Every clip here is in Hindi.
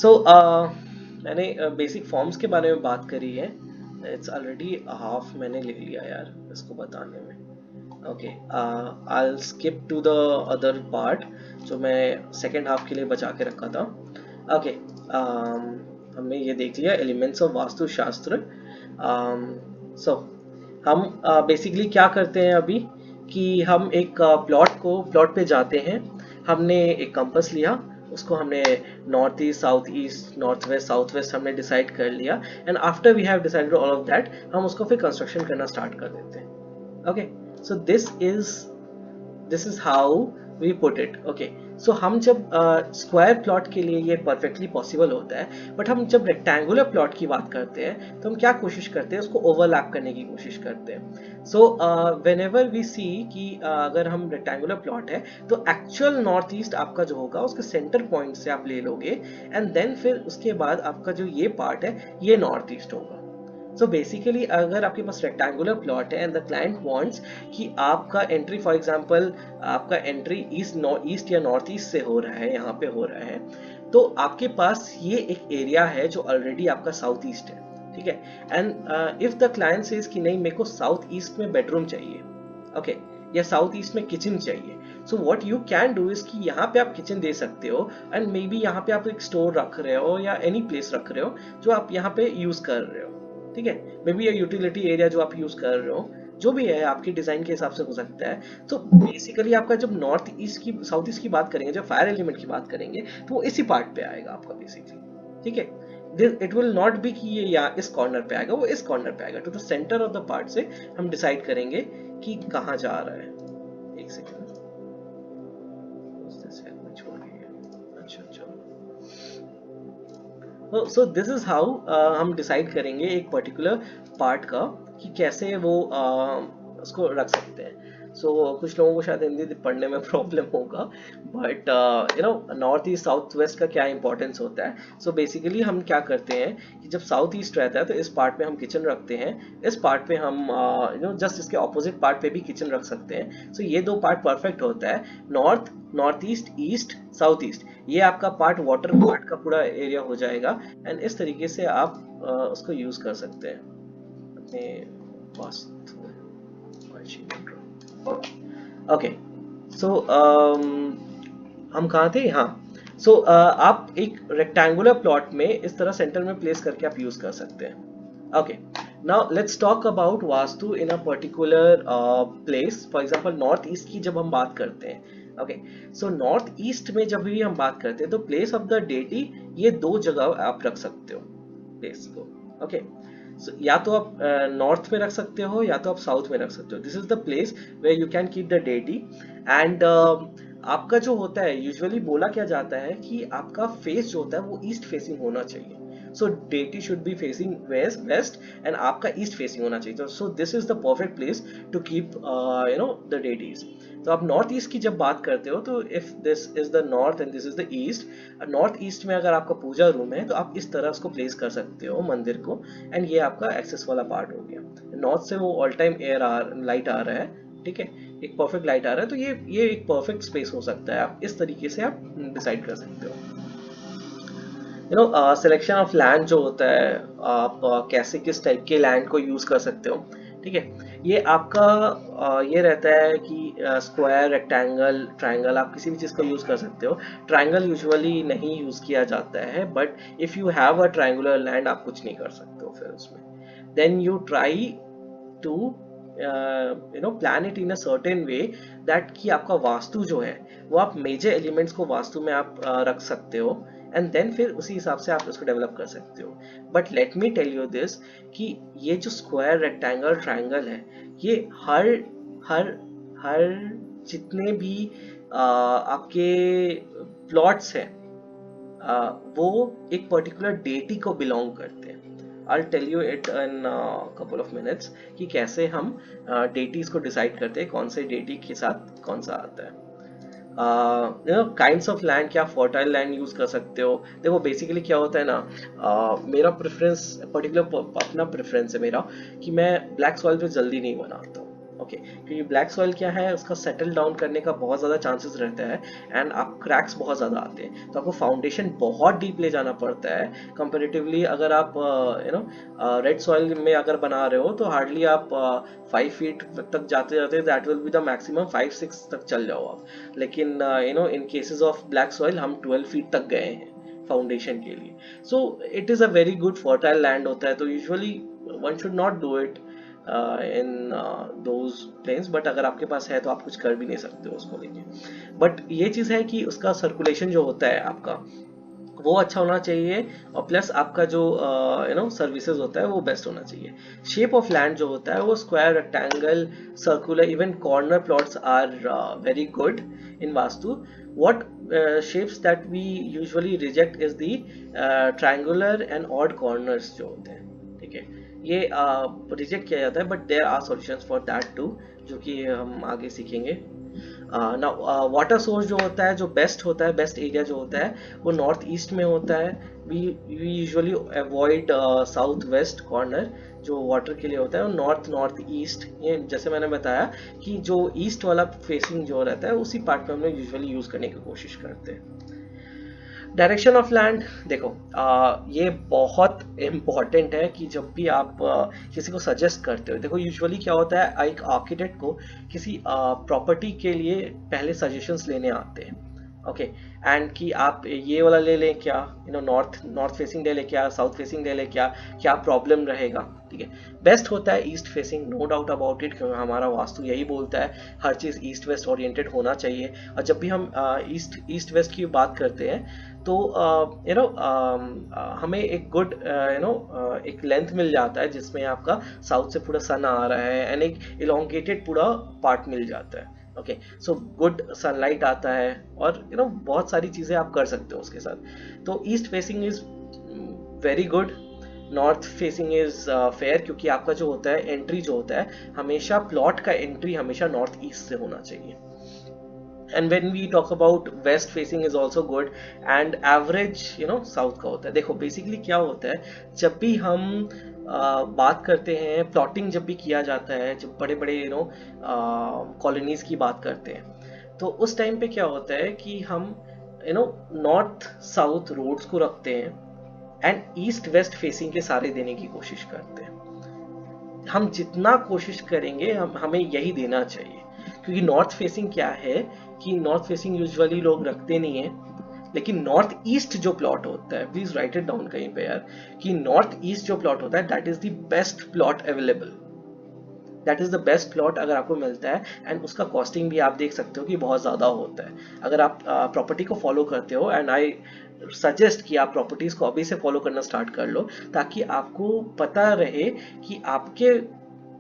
मैंने बेसिक फॉर्म्स के बारे में बात करी है. इट्स ऑलरेडी हाफ मैंने ले लिया यार इसको बताने में. Okay, I skip to the other part जो मैं सेकेंड हाफ के लिए बचा के रखा था. ओके, हमने ये देख लिया एलिमेंट्स ऑफ वास्तुशास्त्र. सो हम बेसिकली क्या करते हैं अभी कि हम एक प्लॉट पे जाते हैं. हमने एक कंपास लिया, उसको हमने north east, south east, south west हमने डिसाइड कर लिया. And after we have decided all of that हम उसको फिर कंस्ट्रक्शन करना स्टार्ट कर देते हैं. Okay, so this is how we put it. Okay, so हम जब स्क्वायर प्लॉट के लिए ये परफेक्टली पॉसिबल होता है, बट हम जब रेक्टेंगुलर प्लॉट की बात करते हैं तो हम क्या कोशिश करते हैं, उसको ओवरलैप करने की कोशिश करते हैं. सो वेन एवर वी सी कि अगर हम रेक्टेंगुलर प्लॉट है तो एक्चुअल नॉर्थ ईस्ट आपका जो होगा उसके सेंटर पॉइंट से आप ले लोगे, एंड देन फिर उसके बाद आपका जो ये पार्ट है ये नॉर्थ ईस्ट होगा. सो बेसिकली अगर आपके पास रेक्टेंगुलर प्लॉट है एंड द क्लाइंट वांट्स कि आपका एंट्री, फॉर एग्जांपल आपका एंट्री ईस्ट या नॉर्थ ईस्ट से हो रहा है, यहाँ पे हो रहा है, तो आपके पास ये एक एरिया है जो ऑलरेडी आपका साउथ ईस्ट है. ठीक है, and if the client says कि नहीं मेरे को साउथ ईस्ट में बेडरूम चाहिए, ओके, या साउथ ईस्ट में किचन चाहिए, so what you can do is कि यहाँ पे आप किचन दे सकते हो, एंड मे बी यहाँ पे आप एक स्टोर रख रहे हो या एनी प्लेस रख रहे हो जो आप यहाँ पे यूज कर रहे हो. ठीक है, मे बी ये यूटिलिटी एरिया जो आप यूज कर रहे हो, जो भी है आपकी डिजाइन के हिसाब से हो सकता है. तो बेसिकली आपका जब नॉर्थ ईस्ट की साउथ ईस्ट की बात करेंगे, जब फायर एलिमेंट की बात करेंगे, तो वो इसी पार्ट पे आएगा आपका बेसिकली. ठीक है, इट विल नॉट बी कि ये या इस कॉर्नर पे आएगा, वो इस कॉर्नर पे आएगा. To the centre of the part से हम डिसाइड करेंगे कि कहाँ जा रहा है. एक सेकेंड, छोड़ गई है. अच्छा अच्छा. सो दिस इज हाउ हम डिसाइड करेंगे एक पर्टिकुलर पार्ट का कि कैसे वो उसको रख सकते हैं. कुछ लोगों को शायद हिंदी पढ़ने में प्रॉब्लम होगा, but you know north east south waste का क्या इंपॉर्टेंस होता है. बेसिकली हम क्या करते हैं कि जब साउथ ईस्ट रहता है तो इस पार्ट पे हम किचन रखते हैं, इस पार्ट पे हम जस्ट इसके ऑपोजिट पार्ट पे भी किचन रख सकते हैं. ये दो पार्ट परफेक्ट होता है. North east, east, south east, ये आपका पार्ट वाटर पार्ट का पूरा एरिया हो जाएगा. एंड इस तरीके से आप उसको यूज कर सकते हैं अपने पास. ओके, हम कहाँ थे? हाँ, आप एक रेक्टेंगुलर प्लॉट में इस तरह सेंटर में प्लेस करके आप यूज कर सकते हैं. Okay, now let's talk about vastu in a particular place. For example north east की जब हम बात करते हैं, ओके, नॉर्थ ईस्ट में जब भी हम बात करते हैं तो प्लेस ऑफ द डेटी, ये दो जगह आप रख सकते हो प्लेस को. ओके, या तो आप नॉर्थ में रख सकते हो या तो आप साउथ में रख सकते हो. This is the place where you can keep the deity. And आपका जो होता है यूजुअली बोला क्या जाता है कि आपका फेस जो होता है वो ईस्ट फेसिंग होना चाहिए. Deity should be facing west and आपका ईस्ट फेसिंग होना चाहिए. This is the perfect place to keep the deities. आप नॉर्थ ईस्ट की जब बात करते हो तो if this is the north and this is the east, north east में अगर आपका पूजा रूम है तो आप इस तरह उसको प्लेस कर सकते हो मंदिर को, एंड ये आपका एक्सेस वाला पार्ट हो गया. नॉर्थ से वो ऑल टाइम लाइट आ रहा है. ठीक है, एक परफेक्ट लाइट आ रहा है, तो ये एक परफेक्ट स्पेस हो सकता है. आप इस तरीके से आप डिसाइड कर सकते हो. सिलेक्शन ऑफ लैंड जो होता है, आप कैसे किस टाइप के लैंड को यूज कर सकते हो. ठीक है, ये आपका ये रहता है कि स्क्वायर, रेक्टेंगल, ट्रायंगल, आप किसी भी चीज को यूज कर सकते हो. ट्रायंगल यूजुअली नहीं यूज किया जाता है, but if you have a triangular land आप कुछ नहीं कर सकते हो फिर उसमें. Then you try to plan it in a certain way that कि आपका वास्तु जो है वो आप मेजर एलिमेंट्स को वास्तु में आप रख सकते हो, एंड देन फिर उसी हिसाब से आप उसको डेवलप कर सकते हो. But let me tell you this कि ये जो स्क्वायर, रेक्टेंगल, ट्रायंगल है, ये हर हर हर जितने भी आपके प्लॉट्स हैं वो एक पर्टिकुलर डेटी को बिलोंग करते हैं. I'll tell you it in a couple of minutes कि कैसे हम डेटीज को डिसाइड करते हैं, कौन से डेटी के साथ कौन सा आता है. काइंड्स ऑफ लैंड, क्या फर्टाइल लैंड यूज कर सकते हो. देखो बेसिकली क्या होता है ना, मेरा प्रेफरेंस, पर्टिकुलर अपना प्रेफरेंस है मेरा कि मैं ब्लैक सॉइल पे जल्दी नहीं बनाता हूँ. ओके क्योंकि ब्लैक सॉइल क्या है, उसका सेटल डाउन करने का बहुत ज़्यादा चांसेस रहता है एंड आप क्रैक्स बहुत ज़्यादा आते हैं, तो आपको फाउंडेशन बहुत डीप ले जाना पड़ता है कंपेरेटिवली। अगर आप रेड सॉइल में अगर बना रहे हो तो हार्डली आप 5 फीट तक जाते जाते that will be the maximum, 5-6 तक चल जाओ आप। लेकिन in cases of black soil हम 12 फीट तक गए हैं फाउंडेशन के लिए। So it is a very good fertile land होता है, तो usually one should not do it in those plains, but अगर आपके पास है तो आप कुछ कर भी नहीं सकते हो उसको लेके। बट ये चीज़ है कि उसका सर्कुलेशन जो होता है आपका वो अच्छा होना चाहिए, और प्लस आपका जो सर्विसेज होता है वो बेस्ट होना चाहिए। शेप ऑफ लैंड जो होता है वो square, rectangle, circular, even corner plots are very good in vastu. what shapes that we usually reject is the triangular and odd corners जो होते हैं, ठीक है, ये रिजेक्ट किया जाता है, but there are solutions for that too, जो कि हम आगे सीखेंगे। ना वाटर सोर्स जो होता है, जो बेस्ट होता है, बेस्ट एरिया जो होता है वो नॉर्थ ईस्ट में होता है। We usually avoid south west corner जो वाटर के लिए होता है, और नॉर्थ नॉर्थ ईस्ट, ये जैसे मैंने बताया कि जो ईस्ट वाला फेसिंग जो रहता है उसी पार्ट में हम लोग यूजुअली यूज करने की कोशिश करते हैं। डायरेक्शन ऑफ लैंड देखो, ये बहुत इम्पॉर्टेंट है कि जब भी आप किसी को सजेस्ट करते हो, देखो यूजुअली क्या होता है, एक आर्किटेक्ट को किसी प्रॉपर्टी के लिए पहले सजेशंस लेने आते हैं, ओके, एंड कि आप ये वाला ले लें क्या, नॉर्थ नॉर्थ फेसिंग ले लें क्या, साउथ फेसिंग ले लें क्या, क्या प्रॉब्लम रहेगा, ठीक है। बेस्ट होता है east facing, no doubt about it, क्योंकि हमारा वास्तु यही बोलता है हर चीज़ ईस्ट वेस्ट ओरिएंटेड होना चाहिए। और जब भी हम ईस्ट वेस्ट की बात करते हैं तो हमें एक गुड एक लेंथ मिल जाता है जिसमें आपका साउथ से पूरा सन आ रहा है, एंड एक इलोंगेटेड पूरा पार्ट मिल जाता है, ओके। सो गुड सनलाइट आता है, और बहुत सारी चीज़ें आप कर सकते हो उसके साथ। तो east facing is very good, north facing is fair, क्योंकि आपका जो होता है एंट्री जो होता है, हमेशा प्लॉट का एंट्री हमेशा नॉर्थ ईस्ट से होना चाहिए। and when we talk about west facing is also good, and average south का होता है। देखो बेसिकली क्या होता है, जब भी हम बात करते हैं, प्लॉटिंग जब भी किया जाता है, जब बड़े बड़े कॉलोनीज की बात करते हैं, तो उस टाइम पे क्या होता है कि हम नॉर्थ साउथ रोड्स को रखते हैं एंड ईस्ट वेस्ट फेसिंग के सारे देने की कोशिश करते हैं। हम जितना कोशिश करेंगे हमें यही देना चाहिए, क्योंकि नॉर्थ फेसिंग क्या है कि नॉर्थ फेसिंग यूजुअली लोग रखते नहीं है, लेकिन नॉर्थ ईस्ट जो प्लॉट होता है, प्लीज राइट इट डाउन कहीं पे यार, कि नॉर्थ ईस्ट जो प्लॉट होता है that is the best plot available, that is the best plot अगर आपको मिलता है, एंड उसका कॉस्टिंग भी आप देख सकते हो कि बहुत ज़्यादा होता है। अगर आप प्रॉपर्टी को फॉलो करते हो, एंड आई सजेस्ट कि आप प्रॉपर्टीज को अभी से फॉलो करना स्टार्ट कर लो, ताकि आपको पता रहे कि आपके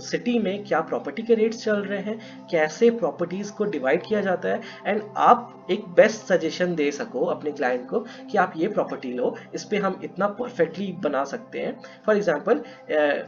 सिटी में क्या प्रॉपर्टी के रेट्स चल रहे हैं, कैसे प्रॉपर्टीज को डिवाइड किया जाता है, एंड आप एक बेस्ट सजेशन दे सको अपने क्लाइंट को कि आप ये प्रॉपर्टी लो, इस पे हम इतना परफेक्टली बना सकते हैं। For example,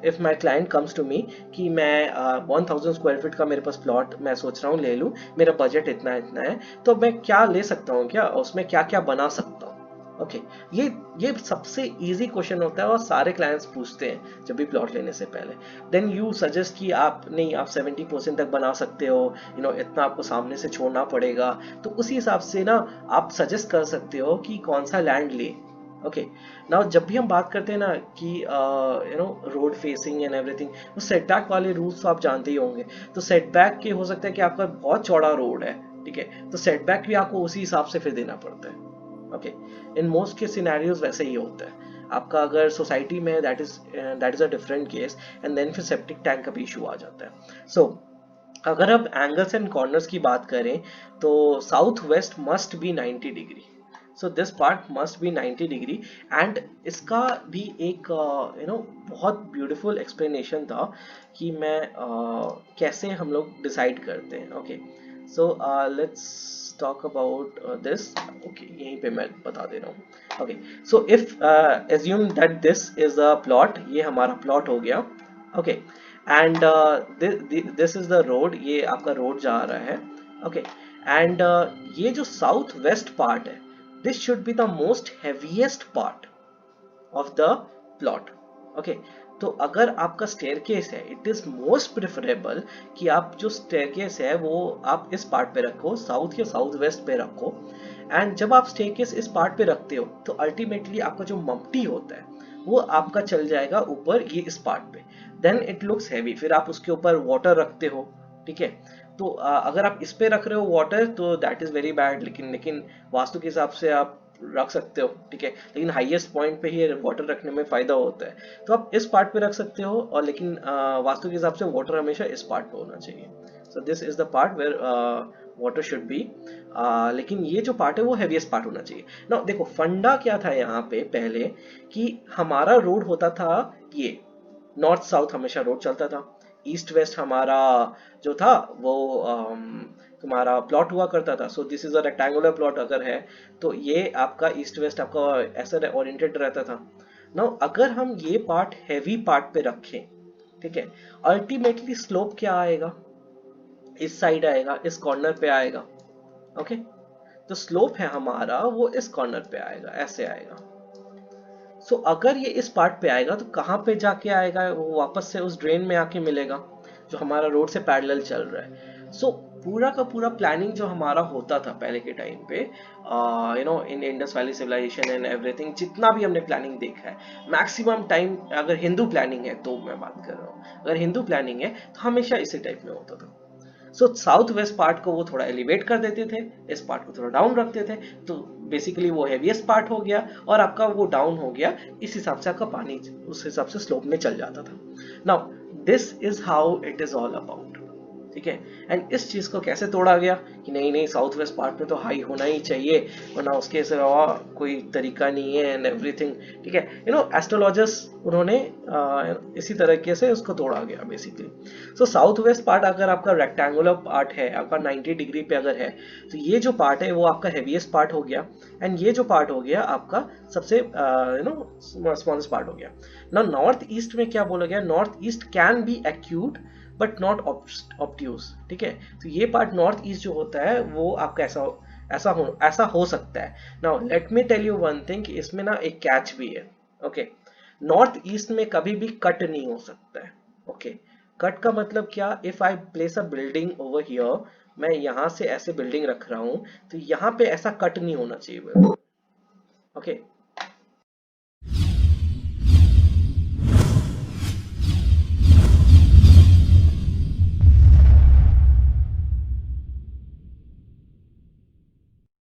if my client comes to me कि मैं 1000 स्क्वायर फीट का मेरे पास प्लॉट मैं सोच रहा हूँ ले लूँ, मेरा बजट इतना इतना है, तो मैं क्या ले सकता हूँ, क्या उसमें क्या क्या बना सकता हूँ, ओके। ये सबसे इजी क्वेश्चन होता है और सारे क्लाइंट्स पूछते हैं जब भी प्लॉट लेने से पहले। देन यू सजेस्ट कि आप नहीं, आप 70% तक बना सकते हो, इतना आपको सामने से छोड़ना पड़ेगा, तो उसी हिसाब से ना आप सजेस्ट कर सकते हो कि कौन सा लैंड ले, ओके। नाउ जब भी हम बात करते हैं ना कि रोड फेसिंग एंड एवरीथिंग, वो सेटबैक वाले रूल्स तो आप जानते ही होंगे। तो सेटबैक के हो सकता है कि आपका बहुत चौड़ा रोड है, ठीक है, तो सेटबैक भी आपको उसी हिसाब से फिर देना पड़ता है, ओके। इन मोस्ट के सिनेरियोज वैसे ही होता है। आपका अगर सोसाइटी में that is a different case, and then फिर सेप्टिक टैंक का भी इशू आ जाता है। सो अगर अब एंगल्स एंड कॉर्नर्स की बात करें तो south west must be 90 degree, so this part must be 90 degree, and इसका भी एक बहुत ब्यूटीफुल एक्सप्लेनेशन था कि मैं कैसे हम लोग डिसाइड करते हैं, okay. So let's talk about this, okay, यहीं पे मैं बता दे रहा हूँ, okay। So if assume that this is a plot, ये हमारा plot हो गया, okay, and this is the road, ये आपका road जा रहा है, okay, and ये जो south west part है, this should be the most heaviest part of the plot, okay। तो अगर आपका स्टेयरकेस है, इट इज मोस्ट प्रेफरेबल कि आप जो स्टेयरकेस है वो आप इस पार्ट पे रखो, साउथ या साउथ वेस्ट पे रखो। एंड जब आप स्टेयरकेस इस पार्ट पे रखते हो तो अल्टीमेटली आपका जो मम्टी होता है वो आपका चल जाएगा ऊपर ये इस पार्ट पे, देन इट लुक्स हैवी। फिर आप उसके ऊपर वाटर रखते हो, ठीक है। तो अगर आप इस पे रख रहे हो वाटर तो दैट इज वेरी बैड, लेकिन लेकिन वास्तु के हिसाब से आप रख सकते हो, ठीक है। लेकिन हाईएस्ट पॉइंट पे ही वाटर रखने में फायदा होता है, तो आप इस पार्ट पे रख सकते हो। और लेकिन वास्तु के हिसाब से वाटर हमेशा इस पार्ट पे होना चाहिए। So this is the part where water should be. लेकिन ये जो पार्ट है वो हैवीएस्ट पार्ट होना चाहिए ना। देखो फंडा क्या था यहाँ पे पहले, कि हमारा रोड होता था ये नॉर्थ साउथ, हमेशा रोड चलता था। ईस्ट वेस्ट हमारा जो था वो तुम्हारा प्लॉट हुआ करता था। सो this is a rectangular plot अगर है तो ये आपका ईस्ट वेस्ट आपका ऐसा ओरिएंटेड रहता था ना। अगर हम ये पार्ट हैवी पार्ट पे रखें, ठीक है, अल्टीमेटली स्लोप क्या आएगा, इस साइड आएगा, इस कॉर्नर पे आएगा। ओके, तो स्लोप है हमारा वो इस कॉर्नर पे आएगा, ऐसे आएगा। सो अगर ये इस पार्ट पे आएगा तो कहाँ पे जाके आएगा, वो वापस से उस ड्रेन में आके मिलेगा जो हमारा रोड से पैरेलल चल रहा है। सो पूरा का पूरा प्लानिंग जो हमारा होता था पहले के टाइम पे, you know, in Indus valley civilisation and everything, जितना भी हमने प्लानिंग देखा है मैक्सिमम टाइम, अगर हिंदू प्लानिंग है तो मैं बात कर रहा हूँ, अगर हिंदू प्लानिंग है तो हमेशा इसी टाइप में होता था। सो साउथ वेस्ट पार्ट को वो थोड़ा एलिवेट कर देते थे, इस पार्ट को थोड़ा डाउन रखते थे, तो बेसिकली वो हैवीएस्ट पार्ट हो गया और आपका वो डाउन हो गया। इस हिसाब से आपका पानी उस हिसाब से स्लोप में चल जाता था। Now this is how it is all about, ठीक है। एंड इस चीज को कैसे तोड़ा गया कि नहीं नहीं साउथ वेस्ट पार्ट में तो हाई होना ही चाहिए, वरना उसके सिवा कोई तरीका नहीं है एंड एवरीथिंग, ठीक है। यू नो एस्ट्रोलॉजर्स उन्होंने इसी तरीके से उसको तोड़ा गया बेसिकली। सो साउथ वेस्ट पार्ट अगर आपका रेक्टेंगुलर पार्ट है, आपका 90 डिग्री पे अगर है, तो ये जो पार्ट है वो आपका हेवीएस्ट पार्ट हो गया, एंड ये जो पार्ट हो गया आपका सबसे यू नो स्मॉलेस्ट पार्ट हो गया ना। नॉर्थ ईस्ट में क्या बोला गया, north east can be acute but not obtuse, ठीक है। तो ये पार्ट नॉर्थ ईस्ट जो होता है वो आपका ऐसा हो सकता है। Now let me tell you one thing, इसमें ना एक कैच भी है। ओके, नॉर्थ ईस्ट में कभी भी कट नहीं हो सकता है। ओके, कट का मतलब क्या, if I place a building over here, मैं यहां से ऐसे बिल्डिंग रख रहा हूं तो यहाँ पे ऐसा कट नहीं होना चाहिए। ओके,